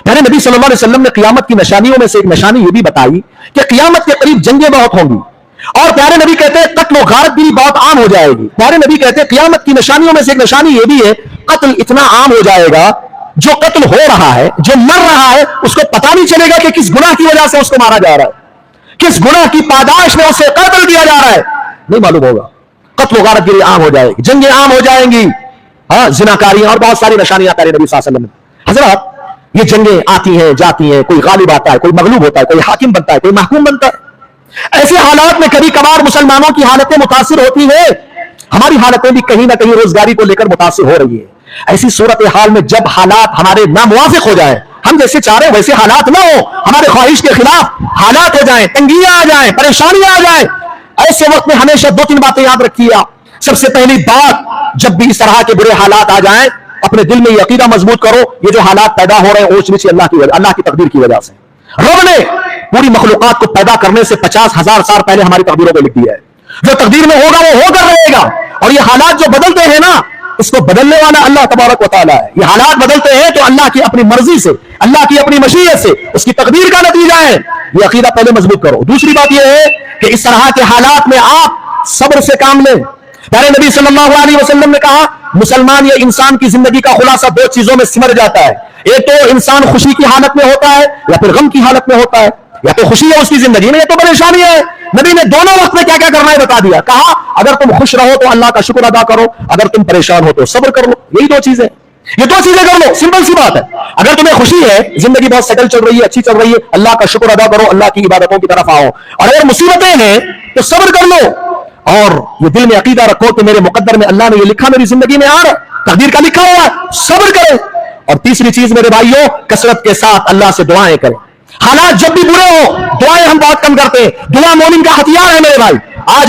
प्यारे नबी सल्लल्लाहु अलैहि वसल्लम ने क़ियामत की निशानियों में से एक निशानी ये भी बताई कि क़ियामत के करीब जंगें बहुत होंगी, और प्यारे नबी कहते हैं कत्ल और गारत भी बहुत आम हो जाएगी। प्यारे नबी कहते हैं क़ियामत की निशानियों में से एक निशानी ये भी है, कत्ल इतना आम हो जाएगा, जो कत्ल हो रहा है, जो मर रहा है, उसको पता नहीं चलेगा कि किस गुनाह की वजह से उसको मारा जा रहा है, किस गुनाह की पादाश में उसे कत्ल दिया जा रहा है, नहीं मालूम होगा। कत्ल और गारत गिरी आम हो जाएगी, जंगें आम हो जाएंगी, जिनाकारियां और बहुत सारी निशानियां प्यारे नबी सल्लल्लाहु अलैहि वसल्लम ने। हजरत, ये जंगें आती हैं जाती हैं, कोई गालिब आता है, कोई मगलूब होता है, कोई हाकिम बनता है, कोई महकूम बनता है। ऐसे हालात में कभी कभार मुसलमानों की हालतें मुतासिर होती है, हमारी हालतें भी कहीं ना कहीं रोजगारी को लेकर मुतासिर हो रही है। ऐसी सूरत हाल में जब हालात हमारे नामुवाफिक हो जाए, हम जैसे चाह रहे हैं वैसे हालात ना हो, हमारे ख्वाहिश के खिलाफ हालात हो जाए, तंगियां आ जाए, परेशानियां आ जाए, ऐसे वक्त में हमेशा दो तीन बातें याद रखिए आप। सबसे पहली बात, जब भी इस तरह के बुरे हालात आ जाएं, अपने दिल में यकीदा मजबूत करो, ये जो हालात पैदा हो रहे हैं ऊंच नीचे अल्लाह की तकदीर की वजह से। रब ने पूरी मखलूकात को पैदा करने से 50,000 साल पहले हमारी तकदीरों को लिख दिया है। जो तकदीर में होगा वो होकर रहेगा, और ये हालात जो बदलते हैं ना, इसको बदलने वाला अल्लाह तबारक व तआला है। ये हालात बदलते हैं तो अल्लाह की अपनी मर्जी से, अल्लाह की अपनी मशीयत से, उसकी तकदीर का नतीजा है। ये अकीदा पहले मजबूत करो। दूसरी बात यह है कि इस तरह के हालात में आप सब्र से काम लें। प्यारे नबी सल्लल्लाहु अलैहि वसल्लम ने कहा, मुसलमान या इंसान की जिंदगी का खुलासा दो चीजों में सिमट जाता है, एक तो इंसान खुशी की हालत में होता है या फिर गम की हालत में होता है। या तो खुशी है उसकी जिंदगी में, या तो परेशानी है। नबी ने दोनों वक्त में क्या क्या करना है बता दिया। कहा, अगर तुम खुश रहो तो अल्लाह का शुक्र अदा करो, अगर तुम परेशान हो तो सब्र कर लो। यही दो चीजें, ये दो चीजें कर लो, सिंपल सी बात है। अगर तुम्हें खुशी है, जिंदगी बहुत सेटल चल रही है, अच्छी चल रही है, अल्लाह का शुक्र अदा करो, अल्लाह की इबादतों की तरफ आओ। और अगर मुसीबतें हैं तो सब्र कर लो, और ये दिल में अकीदा रखो कि मेरे मुकद्दर में अल्लाह ने ये लिखा, मेरी जिंदगी में आ रहा, तकदीर का लिखा हुआ है, सब्र करें। और तीसरी चीज मेरे भाइयों, कसरत के साथ अल्लाह से दुआएं करें। हालात जब भी बुरे हो, दुआएं हम बहुत कम करते हैं, दुआ मोमिन का हथियार है मेरे भाई। आज